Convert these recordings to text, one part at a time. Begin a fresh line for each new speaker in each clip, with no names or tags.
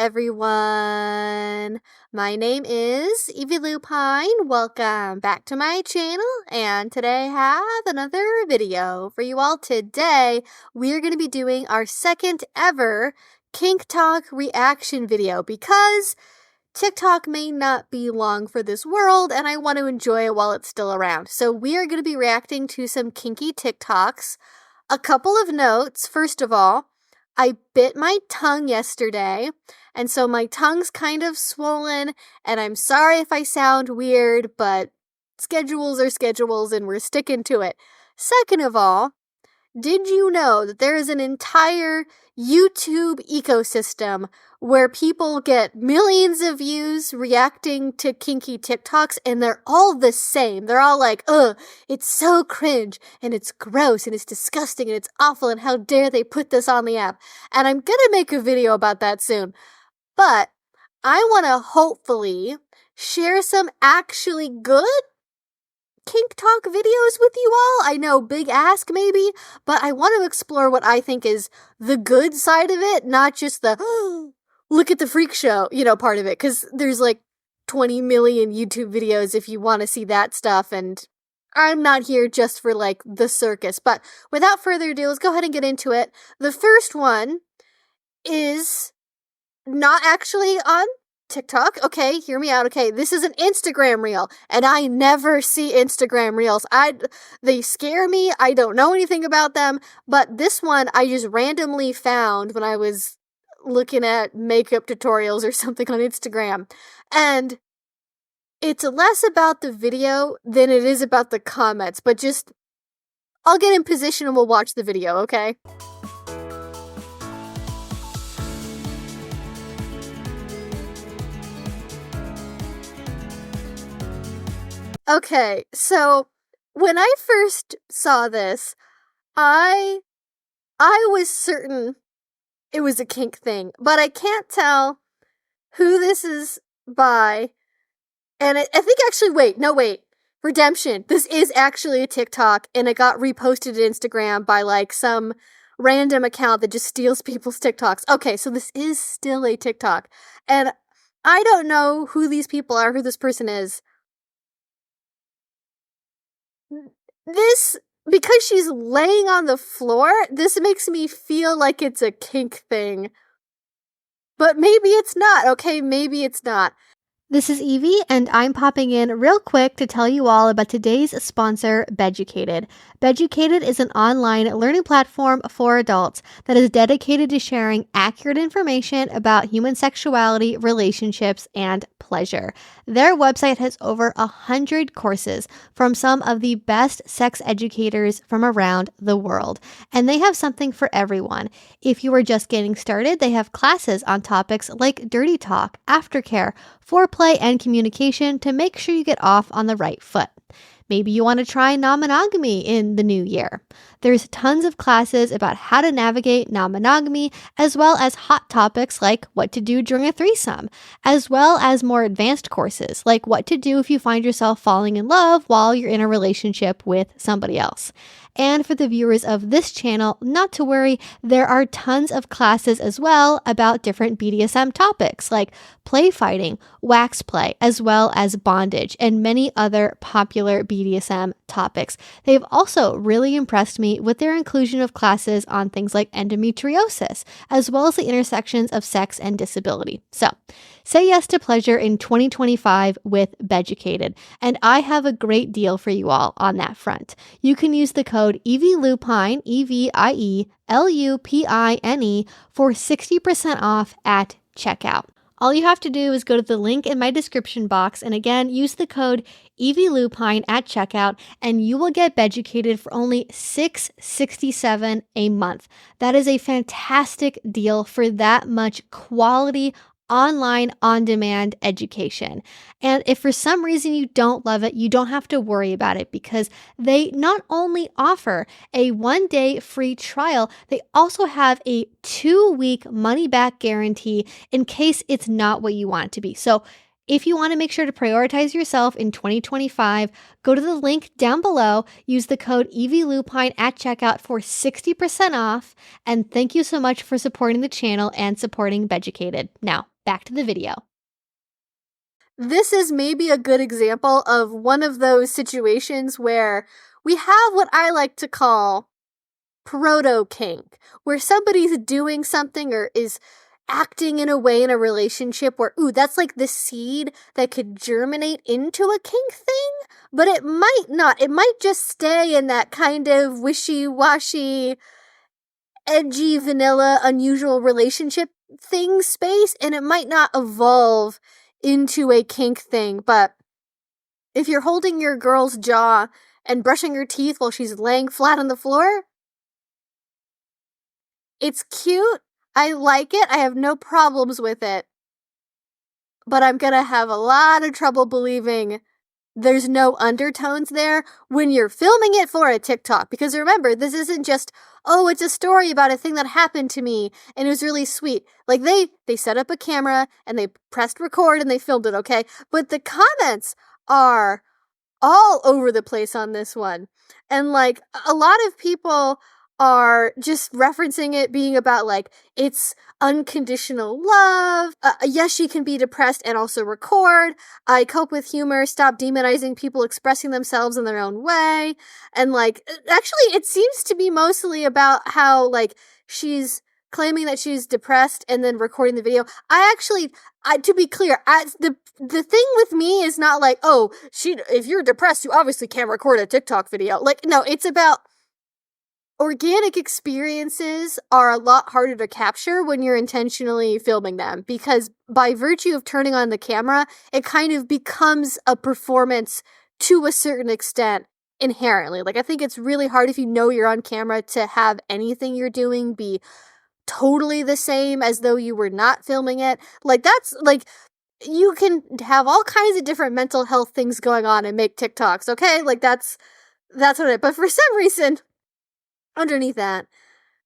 everyone. My name is Evie Lupine. Welcome back to my channel, and today I have another video for you all. Today, we're going to be doing our second ever KINKTOK reaction video because TikTok may not be long for this world, and I want to enjoy it while it's still around. So we are going to be reacting to some kinky TikToks. A couple of notes. First of all, I bit my tongue yesterday, and so my tongue's kind of swollen, and I'm sorry if I sound weird, but schedules are schedules, and we're sticking to it. Second of all, did you know that there is an entire YouTube ecosystem where people get millions of views reacting to kinky TikToks, and they're all the same? They're all like, ugh, it's so cringe, and it's gross, and it's disgusting, and it's awful, and how dare they put this on the app? And I'm gonna make a video about that soon. But I want to hopefully share some actually good KINKTOK videos with you all. I know, big ask maybe, but I want to explore what I think is the good side of it, not just the look at the freak show, part of it, because there's like 20 million YouTube videos if you want to see that stuff, and I'm not here just for like the circus. But without further ado, let's go ahead and get into it. The first one is not actually on TikTok. Okay, hear me out. Okay, this is an Instagram reel, and I never see Instagram reels. They scare me. I don't know anything about them, but this one I just randomly found when I was looking at makeup tutorials or something on Instagram, and it's less about the video than it is about the comments, but just I'll get in position and we'll watch the video, okay? Okay, so when I first saw this, I was certain it was a kink thing, but I can't tell who this is by. And I think actually, wait, Redemption. This is actually a TikTok, and it got reposted to Instagram by like some random account that just steals people's TikToks. Okay, so this is still a TikTok, and I don't know who these people are, who this person is. This, because she's laying on the floor, this makes me feel like it's a kink thing. But maybe it's not, okay? Maybe it's not. This is Evie, and I'm popping in real quick to tell you all about today's sponsor, Beducated. Beducated is an online learning platform for adults that is dedicated to sharing accurate information about human sexuality, relationships, and pleasure. Their website has over 100 courses from some of the best sex educators from around the world, and they have something for everyone. If you are just getting started, they have classes on topics like dirty talk, aftercare, foreplay, and communication to make sure you get off on the right foot. Maybe you want to try non-monogamy in the new year. There's tons of classes about how to navigate non-monogamy, as well as hot topics like what to do during a threesome, as well as more advanced courses like what to do if you find yourself falling in love while you're in a relationship with somebody else. And for the viewers of this channel, not to worry, there are tons of classes as well about different BDSM topics like play fighting, wax play, as well as bondage, and many other popular BDSM topics. They've also really impressed me with their inclusion of classes on things like endometriosis, as well as the intersections of sex and disability. So, say yes to pleasure in 2025 with Beducated, and I have a great deal for you all on that front. You can use the code EVIELUPINE, EVIELUPINE, for 60% off at checkout. All you have to do is go to the link in my description box, and again, use the code EVIELUPINE at checkout, and you will get Beducated for only $6.67 a month. That is a fantastic deal for that much quality online on-demand education. And if for some reason you don't love it, you don't have to worry about it, because they not only offer a 1-day free trial, they also have a 2-week money-back guarantee in case it's not what you want it to be. So if you want to make sure to prioritize yourself in 2025, go to the link down below, use the code EVIELUPINE at checkout for 60% off, and thank you so much for supporting the channel and supporting Beducated. Now, back to the video. This is maybe a good example of one of those situations where we have what I like to call proto-kink, where somebody's doing something or is acting in a way in a relationship where, ooh, that's like the seed that could germinate into a kink thing, but it might not. It might just stay in that kind of wishy-washy, edgy, vanilla, unusual relationship thing space, and it might not evolve into a kink thing. But if you're holding your girl's jaw and brushing her teeth while she's laying flat on the floor, it's cute. I like it. I have no problems with it. But I'm gonna have a lot of trouble believing there's no undertones there when you're filming it for a TikTok. Because remember, this isn't just, oh, it's a story about a thing that happened to me and it was really sweet. Like, they set up a camera and they pressed record and they filmed it, okay? But the comments are all over the place on this one. And, like, a lot of people are just referencing it being about, like, it's unconditional love. Yes, she can be depressed and also record. I cope with humor. Stop demonizing people expressing themselves in their own way. And, like, actually, it seems to be mostly about how, like, she's claiming that she's depressed and then recording the video. To be clear, the thing with me is not like, oh, if you're depressed, you obviously can't record a TikTok video. Like, no, it's about organic experiences are a lot harder to capture when you're intentionally filming them, because by virtue of turning on the camera, it kind of becomes a performance to a certain extent inherently. Like, I think it's really hard if you know you're on camera to have anything you're doing be totally the same as though you were not filming it. Like, that's, like, you can have all kinds of different mental health things going on and make TikToks, okay? Like, that's what it, but for some reason, underneath that,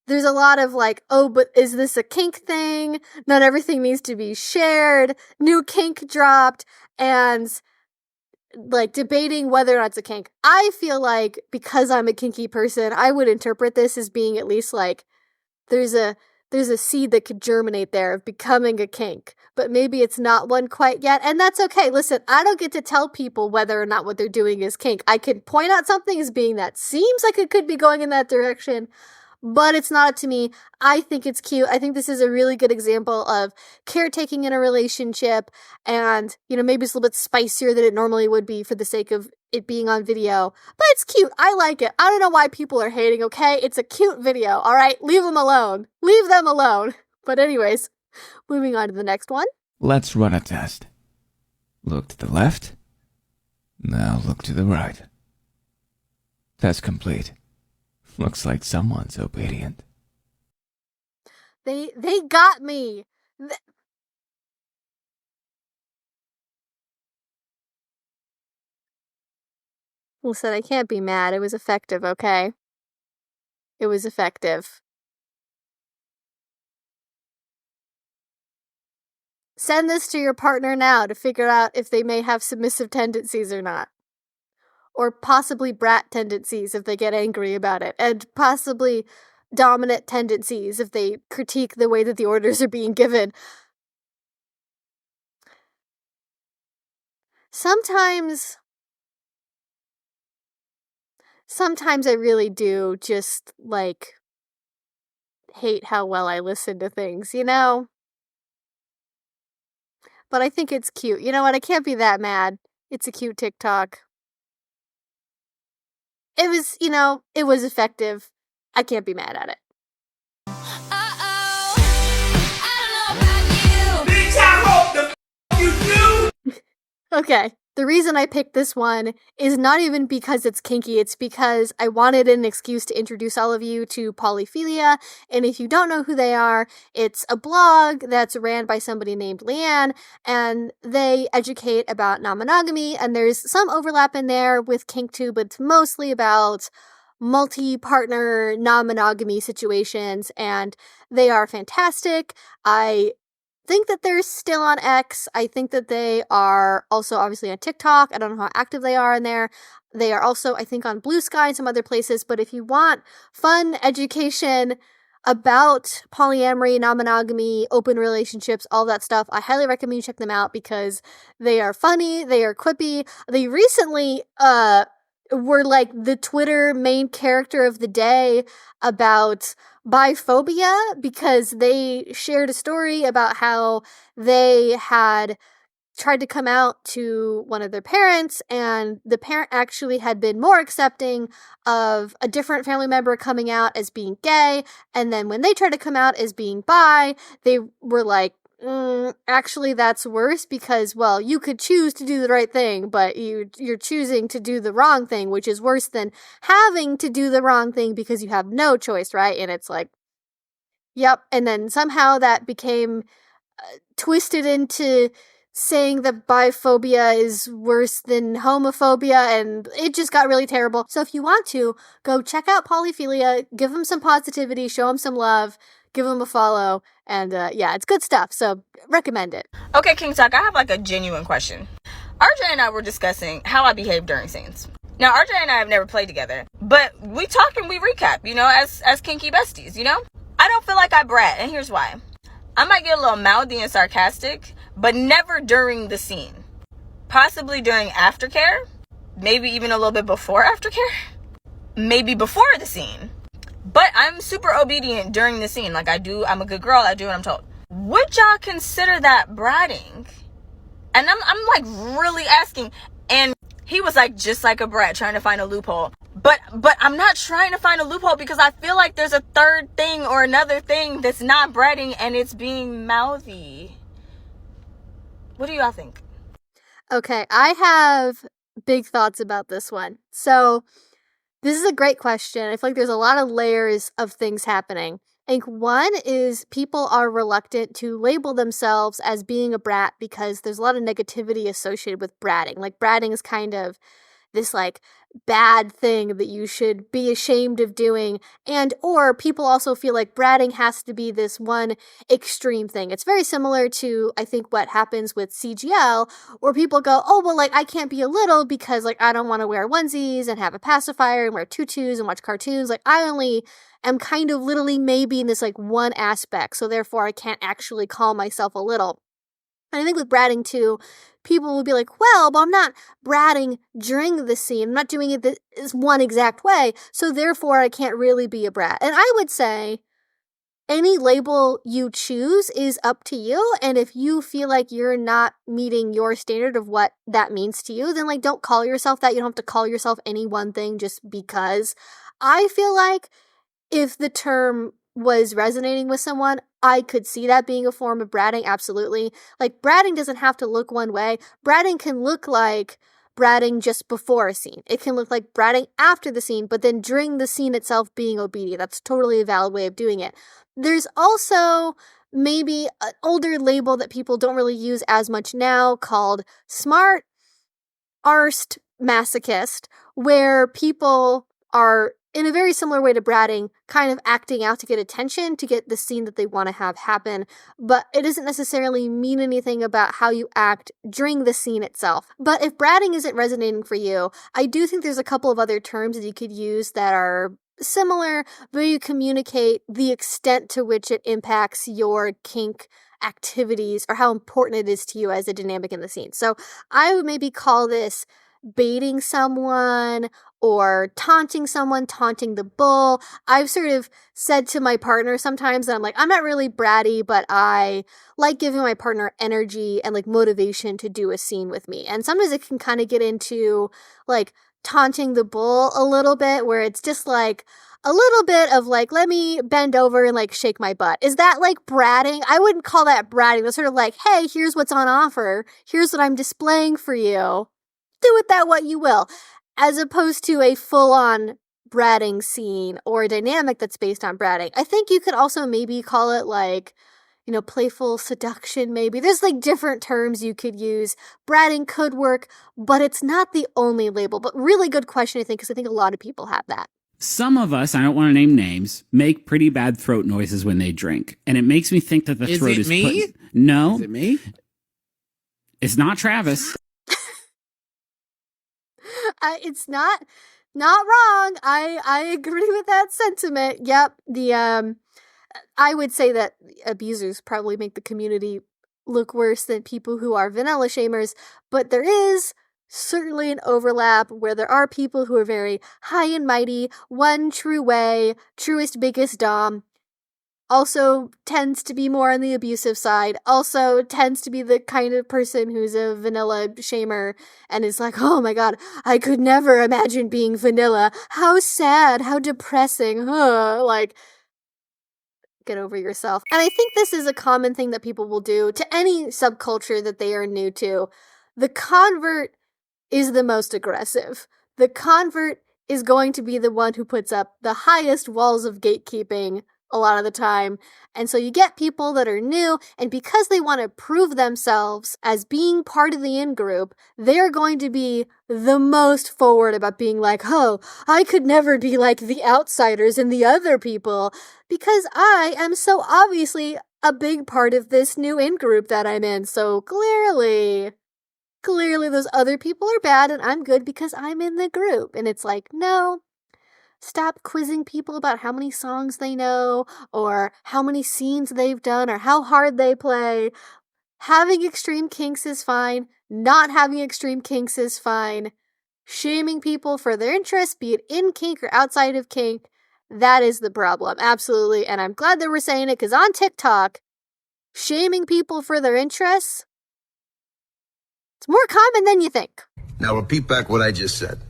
there's a lot of like, oh, but is this a kink thing? Not everything needs to be shared. New kink dropped, and like debating whether or not it's a kink. I feel like because I'm a kinky person, I would interpret this as being at least like there's a seed that could germinate there of becoming a kink, but maybe it's not one quite yet, and that's okay. Listen, I don't get to tell people whether or not what they're doing is kink. I can point out something as being that seems like it could be going in that direction, but it's not up to me. I think it's cute. I think this is a really good example of caretaking in a relationship, and, you know, maybe it's a little bit spicier than it normally would be for the sake of it being on video, but it's cute. I like it. I don't know why people are hating, okay? It's a cute video, all right? Leave them alone. Leave them alone. But anyways, moving on to the next one.
Let's run a test. Look to the left. Now look to the right. Test complete. Looks like someone's obedient.
They got me. Listen, I can't be mad. It was effective, okay? It was effective. Send this to your partner now to figure out if they may have submissive tendencies or not. Or possibly brat tendencies if they get angry about it. And possibly dominant tendencies if they critique the way that the orders are being given. Sometimes I really do just, like, hate how well I listen to things, you know? But I think it's cute. You know what? I can't be that mad. It's a cute TikTok. It was, you know, it was effective. I can't be mad at it. Okay, the reason I picked this one is not even because it's kinky, it's because I wanted an excuse to introduce all of you to Polyphilia, and if you don't know who they are, it's a blog that's ran by somebody named Leanne, and they educate about non-monogamy, and there's some overlap in there with kink too, but it's mostly about multi-partner non-monogamy situations, and they are fantastic. I think that they're still on X. I think that they are also obviously on TikTok. I don't know how active they are in there. They are also, I think, on Blue Sky and some other places. But if you want fun education about polyamory, non-monogamy, open relationships, all that stuff. I highly recommend you check them out because they are funny, they are quippy. They recently were like the Twitter main character of the day about biphobia because they shared a story about how they had tried to come out to one of their parents, and the parent actually had been more accepting of a different family member coming out as being gay, and then when they tried to come out as being bi, they were like, actually that's worse because, well, you could choose to do the right thing, but you're choosing to do the wrong thing, which is worse than having to do the wrong thing because you have no choice, right? And it's like, yep. And then somehow that became twisted into saying that biphobia is worse than homophobia, and it just got really terrible. So if you want to, go check out Polyphilia, give them some positivity, show them some love, give them a follow, and yeah, it's good stuff, so recommend it.
Okay, KINKTOK, I have like a genuine question. RJ and I were discussing how I behave during scenes. Now, RJ and I have never played together, but we talk and we recap, as kinky besties, I don't feel like I brat, and here's why. I might get a little mouthy and sarcastic, but never during the scene. Possibly during aftercare, maybe even a little bit before aftercare, maybe before the scene. But I'm super obedient during the scene. Like I'm a good girl, I do what I'm told. Would y'all consider that bratting? And I'm like really asking. And he was like, just like a brat, trying to find a loophole. But I'm not trying to find a loophole because I feel like there's a third thing or another thing that's not bratting and it's being mouthy. What do y'all think?
Okay, I have big thoughts about this one. So, this is a great question. I feel like there's a lot of layers of things happening. I think one is people are reluctant to label themselves as being a brat because there's a lot of negativity associated with bratting. Like, bratting is kind of this like bad thing that you should be ashamed of doing, and or people also feel like bratting has to be this one extreme thing. It's very similar to, I think, what happens with CGL, where people go, oh, well, like, I can't be a little because, like, I don't want to wear onesies and have a pacifier and wear tutus and watch cartoons. Like, I only am kind of littly maybe in this, like, one aspect, so therefore I can't actually call myself a little. And I think with bratting, too, people will be like, well, but I'm not bratting during the scene. I'm not doing it this one exact way, so therefore I can't really be a brat. And I would say any label you choose is up to you, and if you feel like you're not meeting your standard of what that means to you, then, like, don't call yourself that. You don't have to call yourself any one thing just because. I feel like if the term was resonating with someone, I could see that being a form of bratting, absolutely. Like, bratting doesn't have to look one way. Bratting can look like bratting just before a scene. It can look like bratting after the scene, but then during the scene itself being obedient. That's totally a valid way of doing it. There's also maybe an older label that people don't really use as much now called smart arsed masochist, where people are, in a very similar way to bratting, kind of acting out to get attention, to get the scene that they want to have happen, but it doesn't necessarily mean anything about how you act during the scene itself. But if bratting isn't resonating for you, I do think there's a couple of other terms that you could use that are similar, where you communicate the extent to which it impacts your kink activities or how important it is to you as a dynamic in the scene. So I would maybe call this baiting someone or taunting someone, taunting the bull. I've sort of said to my partner sometimes that I'm like, I'm not really bratty, but I like giving my partner energy and, like, motivation to do a scene with me. And sometimes it can kind of get into, like, taunting the bull a little bit, where it's just like a little bit of, like, let me bend over and, like, shake my butt. Is that, like, bratting? I wouldn't call that bratting. That's sort of like, hey, here's what's on offer. Here's what I'm displaying for you. Do with that what you will. As opposed to a full-on bratting scene or a dynamic that's based on bratting. I think you could also maybe call it, like, playful seduction, maybe. There's, like, different terms you could use. Bratting could work, but it's not the only label. But really good question, I think, because I think a lot of people have that.
Some of us, I don't want to name names, make pretty bad throat noises when they drink. And it makes me think that the throat is...
me?
No.
Is it me?
It's not Travis.
It's not wrong. I agree with that sentiment. Yep. I would say that abusers probably make the community look worse than people who are vanilla shamers, but there is certainly an overlap where there are people who are very high and mighty, one true way, truest, biggest dom, also tends to be more on the abusive side, also tends to be the kind of person who's a vanilla shamer and is like, oh my god, I could never imagine being vanilla. How sad, how depressing, like, get over yourself. And I think this is a common thing that people will do to any subculture that they are new to. The convert is the most aggressive. The convert is going to be the one who puts up the highest walls of gatekeeping a lot of the time. And so you get people that are new, and because they want to prove themselves as being part of the in-group, they're going to be the most forward about being like, oh, I could never be like the outsiders and the other people, because I am so obviously a big part of this new in-group that I'm in, so clearly those other people are bad and I'm good because I'm in the group. And it's like, no. Stop quizzing people about how many songs they know, or how many scenes they've done, or how hard they play. Having extreme kinks is fine. Not having extreme kinks is fine. Shaming people for their interests, be it in kink or outside of kink, that is the problem. Absolutely. And I'm glad that we're saying it, because on TikTok, shaming people for their interests, it's more common than you think.
Now repeat back what I just said.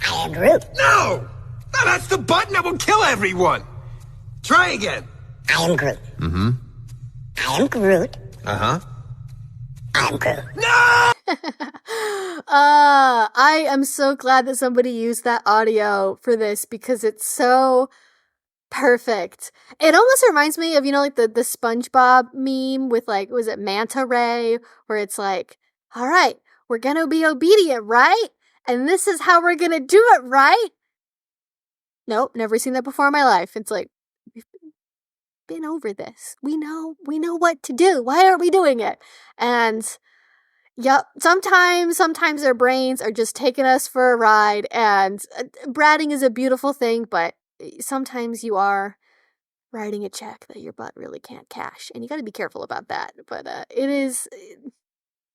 I am Groot.
No! No, that's the button that will kill everyone! Try again.
I am Groot.
Mm-hmm.
I am Groot.
Uh-huh.
I am Groot.
No!
I am so glad that somebody used that audio for this, because it's so perfect. It almost reminds me of, like the SpongeBob meme with, like, was it Manta Ray? Where it's like, all right, we're gonna be obedient, right? And this is how we're gonna do it, right? Nope, never seen that before in my life. It's like, we've been over this. We know what to do. Why aren't we doing it? And yep, sometimes our brains are just taking us for a ride, and bratting is a beautiful thing, but sometimes you are writing a check that your butt really can't cash, and you gotta be careful about that. But it is...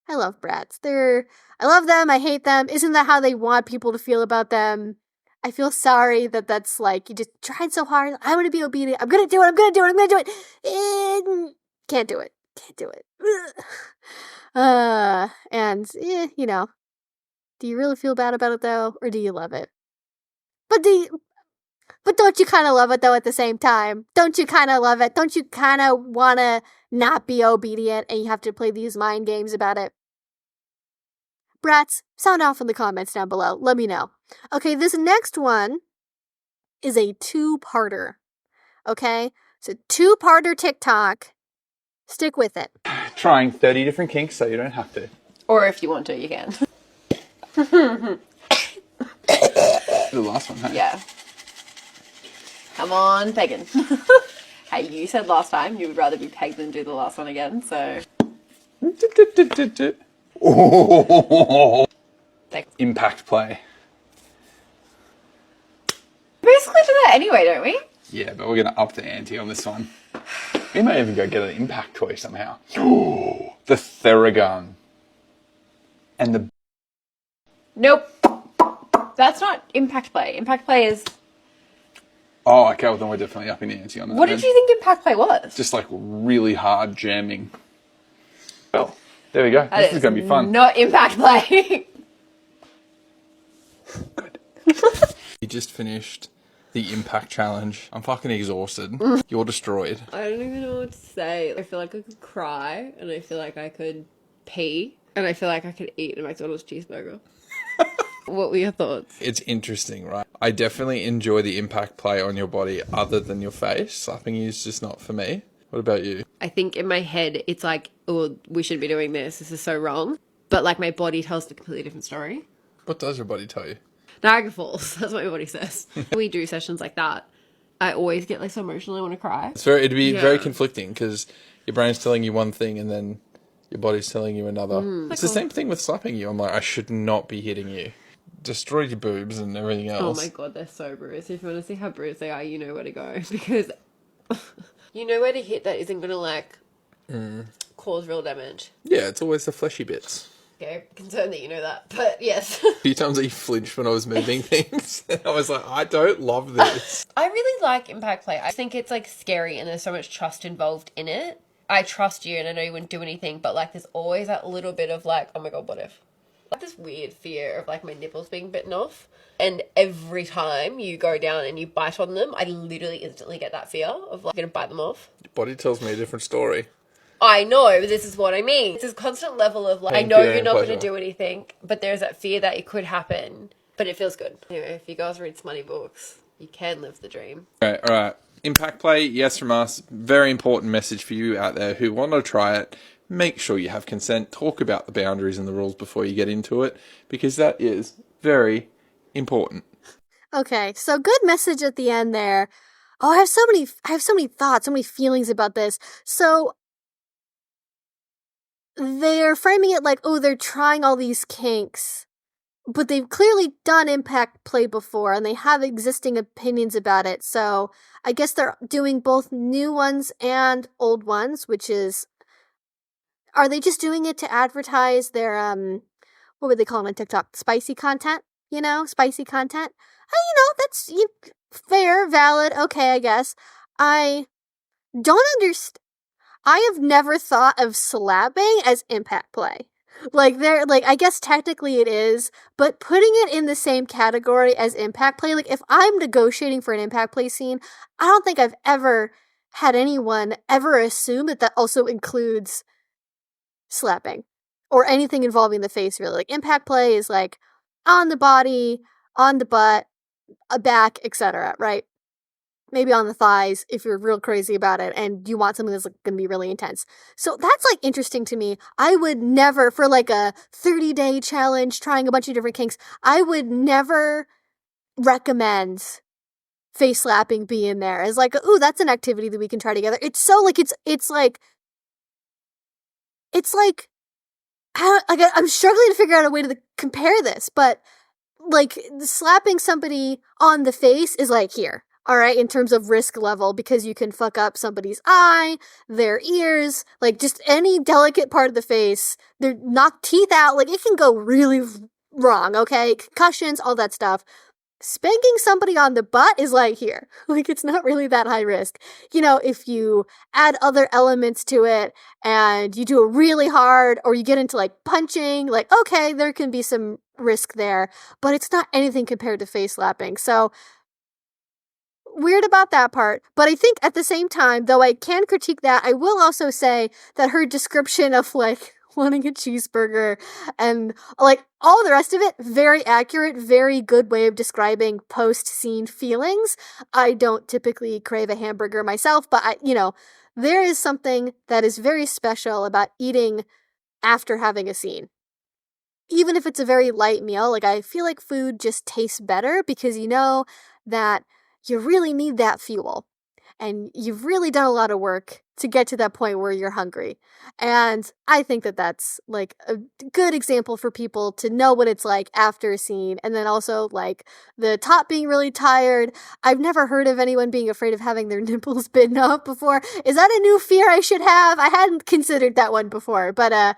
I love brats. I love them. I hate them. Isn't that how they want people to feel about them? I feel sorry that that's like, you just tried so hard. I want to be obedient. I'm going to do it. I'm going to do it. I'm going to do it. And can't do it. Can't do it. And, do you really feel bad about it though? Or do you love it? But don't you kind of love it though at the same time? Don't you kind of love it? Don't you kind of want to not be obedient and you have to play these mind games about it? Brats, sound off in the comments down below. Let me know. Okay, this next one is a two-parter. Okay? So two-parter TikTok. Stick with it.
Trying 30 different kinks so you don't have to.
Or if you want to, you can.
The last one, hey?
Yeah. Come on, pegging. Hey, you said last time you would rather be pegged than do the last one again, so...
Impact play.
Basically do that anyway, don't we?
Yeah, but we're going to up the ante on this one. We may even go get an impact toy somehow. The Theragun. And the...
Nope. That's not impact play. Impact play is...
Oh, okay, well then we're definitely upping the ante on that.
What did you think impact play was?
Just like really hard jamming. Well, there we go. This is going to be fun.
Not impact play.
Good. You just finished the impact challenge. I'm fucking exhausted. You're destroyed.
I don't even know what to say. I feel like I could cry, and I feel like I could pee, and I feel like I could eat a McDonald's cheeseburger. What were your thoughts?
It's interesting, right? I definitely enjoy the impact play on your body other than your face. Slapping you is just not for me. What about you?
I think in my head, it's like, oh, we shouldn't be doing this. This is so wrong. But like my body tells a completely different story.
What does your body tell you?
Niagara Falls. That's what my body says. We do sessions like that. I always get like so emotional. I want to cry.
It'd be very conflicting because your brain's telling you one thing and then your body's telling you another. It's the same thing with slapping you. I'm like, I should not be hitting you. Destroyed your boobs and everything else.
Oh my god, they're so bruised. If you want to see how bruised they are, you know where to go. Because You know where to hit that isn't gonna like cause real damage.
Yeah, it's always the fleshy bits.
Okay, concerned that you know that, but yes.
A few times I flinched when I was moving things. And I was like, I don't love this.
I really like impact play. I think it's like scary and there's so much trust involved in it. I trust you and I know you wouldn't do anything, but like there's always that little bit of like, oh my god, what if? Like this weird fear of like my nipples being bitten off. And every time you go down and you bite on them, I literally instantly get that fear of like, I'm gonna bite them off.
Your body tells me a different story.
I know, but this is what I mean. It's this constant level of like, I know you're not going to do anything, but there's that fear that it could happen, but it feels good. Anyway, if you guys read smutty books, you can live the dream.
All right. Impact play, yes from us. Very important message for you out there who want to try it. Make sure you have consent. Talk about the boundaries and the rules before you get into it, because that is very important.
Okay, so good message at the end there. Oh, I have so many thoughts, so many feelings about this. So they're framing it like, oh, they're trying all these kinks, but they've clearly done impact play before and they have existing opinions about it. So I guess they're doing both new ones and old ones, which is, are they just doing it to advertise their, what would they call it on TikTok? Spicy content? Spicy content? That's fair, valid, okay, I guess. I don't understand. I have never thought of slapping as impact play. I guess technically it is, but putting it in the same category as impact play, like if I'm negotiating for an impact play scene, I don't think I've ever had anyone ever assume that also includes slapping or anything involving the face, really. Like impact play is like on the body, on the butt, a back, etc., right? Maybe on the thighs if you're real crazy about it and you want something that's like, going to be really intense. So that's like interesting to me. I would never, for like a 30-day challenge trying a bunch of different kinks, I would never recommend face slapping be in there as like, ooh, that's an activity that we can try together. It's so like, I'm struggling to figure out a way to compare this, but like slapping somebody on the face is like here. All right, in terms of risk level, because you can fuck up somebody's eye, their ears, like just any delicate part of the face. They're knock teeth out, like it can go really wrong, okay? Concussions, all that stuff. Spanking somebody on the butt is like here. Like it's not really that high risk. If you add other elements to it and you do it really hard or you get into like punching, like okay, there can be some risk there, but it's not anything compared to face slapping. So weird about that part, but I think at the same time, though I can critique that, I will also say that her description of like wanting a cheeseburger and like all the rest of it, very accurate, very good way of describing post-scene feelings. I don't typically crave a hamburger myself, but there is something that is very special about eating after having a scene. Even if it's a very light meal, like I feel like food just tastes better because that you really need that fuel. And you've really done a lot of work to get to that point where you're hungry. And I think that that's like a good example for people to know what it's like after a scene. And then also like the top being really tired. I've never heard of anyone being afraid of having their nipples bitten off before. Is that a new fear I should have? I hadn't considered that one before. But yeah,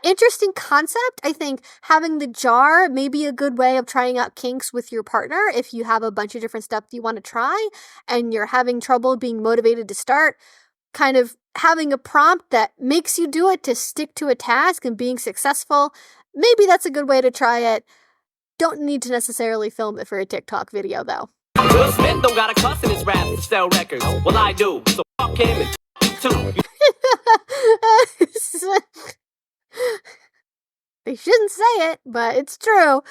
interesting concept. I think having the jar may be a good way of trying out kinks with your partner if you have a bunch of different stuff you want to try and you're having trouble being motivated to start. Kind of having a prompt that makes you do it to stick to a task and being successful. Maybe that's a good way to try it. Don't need to necessarily film it for a TikTok video, though.
Will Smith don't got a cuss in his rap to sell records. Well, I do, so fuck him and too.
They shouldn't say it, but it's true.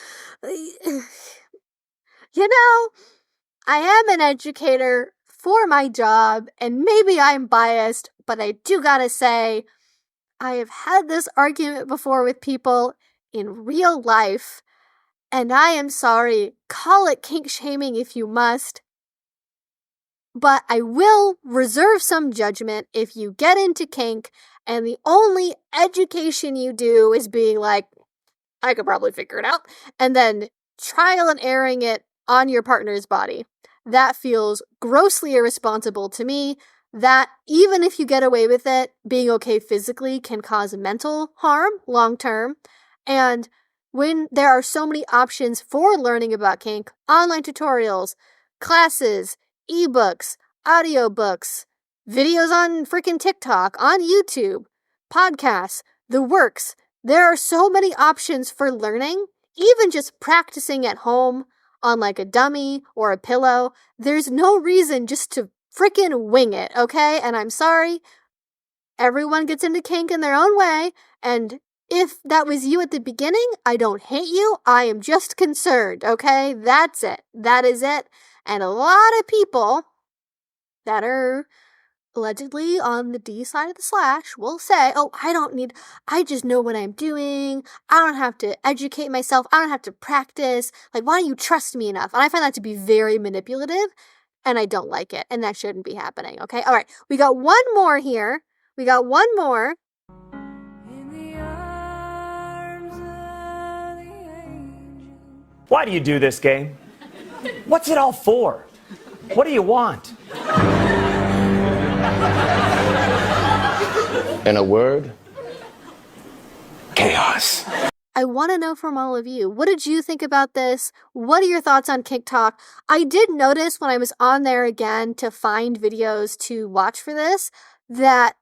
I am an educator for my job, and maybe I'm biased, but I do gotta say, I have had this argument before with people in real life, and I am sorry, call it kink shaming if you must, but I will reserve some judgment if you get into kink, and the only education you do is being like, I could probably figure it out, and then trial and erroring it on your partner's body. That feels grossly irresponsible to me. that even if you get away with it, being okay physically can cause mental harm long term. And when there are so many options for learning about kink, online tutorials, classes, ebooks, audiobooks, videos on freaking TikTok, on YouTube, podcasts, the works, there are so many options for learning, even just practicing at home on like a dummy or a pillow. There's no reason just to freaking wing it, okay? And I'm sorry, everyone gets into kink in their own way, and if that was you at the beginning, I don't hate you, I am just concerned, okay? That's it. That is it. And a lot of people that are allegedly on the D side of the slash will say, oh, I just know what I'm doing. I don't have to educate myself. I don't have to practice. Like, why don't you trust me enough? And I find that to be very manipulative, and I don't like it, and that shouldn't be happening, okay? All right, we got one more here. We got one more.
Why do you do this game? What's it all for? What do you want?
In a word, chaos.
I want to know from all of you, what did you think about this? What are your thoughts on KINKTOK? I did notice when I was on there again to find videos to watch for this, that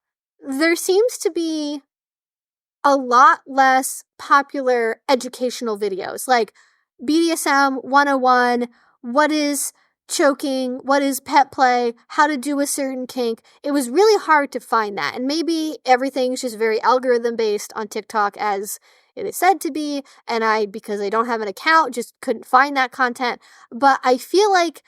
there seems to be a lot less popular educational videos, like BDSM 101, what is choking, what is pet play, how to do a certain kink. It was really hard to find that. And maybe everything's just very algorithm based on TikTok as it is said to be. And because I don't have an account, just couldn't find that content. But I feel like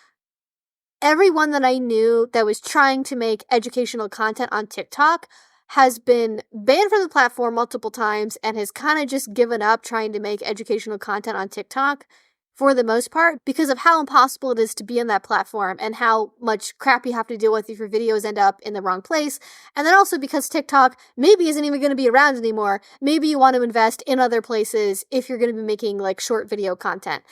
everyone that I knew that was trying to make educational content on TikTok has been banned from the platform multiple times and has kind of just given up trying to make educational content on TikTok for the most part, because of how impossible it is to be on that platform and how much crap you have to deal with if your videos end up in the wrong place. And then also because TikTok maybe isn't even going to be around anymore. Maybe you want to invest in other places if you're going to be making like short video content.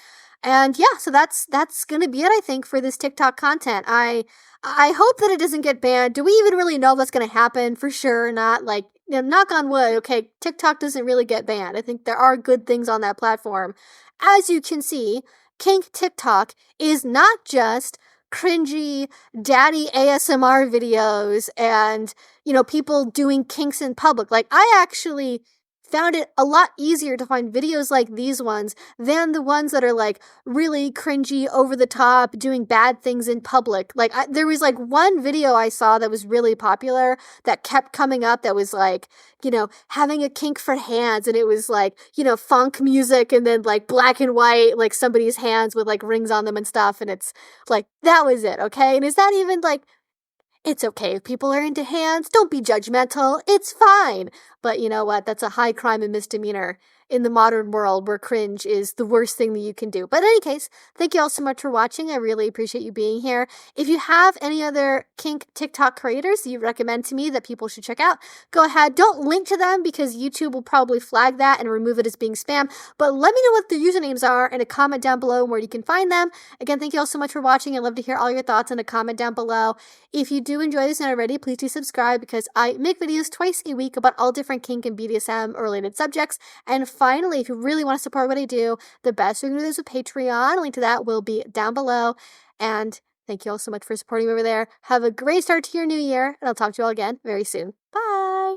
And yeah, so that's going to be it, I think, for this TikTok content. I hope that it doesn't get banned. Do we even really know what's going to happen? For sure not. Like, knock on wood, okay, TikTok doesn't really get banned. I think there are good things on that platform. As you can see, KINKTOK is not just cringy daddy ASMR videos and, people doing kinks in public. Like, I actually found it a lot easier to find videos like these ones than the ones that are like really cringy, over the top, doing bad things in public. Like there was like one video I saw that was really popular that kept coming up that was like, having a kink for hands, and it was like, funk music and then like black and white, like somebody's hands with like rings on them and stuff. And it's like, that was it. Okay. And is that even like, it's okay if people are into hands. Don't be judgmental. It's fine. But you know what? That's a high crime and misdemeanor in the modern world where cringe is the worst thing that you can do. But in any case, thank you all so much for watching. I really appreciate you being here. If you have any other kink TikTok creators you recommend to me that people should check out, go ahead. Don't link to them because YouTube will probably flag that and remove it as being spam. But let me know what their usernames are in a comment down below where you can find them. Again, thank you all so much for watching. I'd love to hear all your thoughts in a comment down below. If you do enjoy this and already, please do subscribe because I make videos twice a week about all different kink and BDSM related subjects. And finally, if you really want to support what I do, the best way to do this with Patreon. A link to that will be down below. And thank you all so much for supporting me over there. Have a great start to your new year, and I'll talk to you all again very soon. Bye!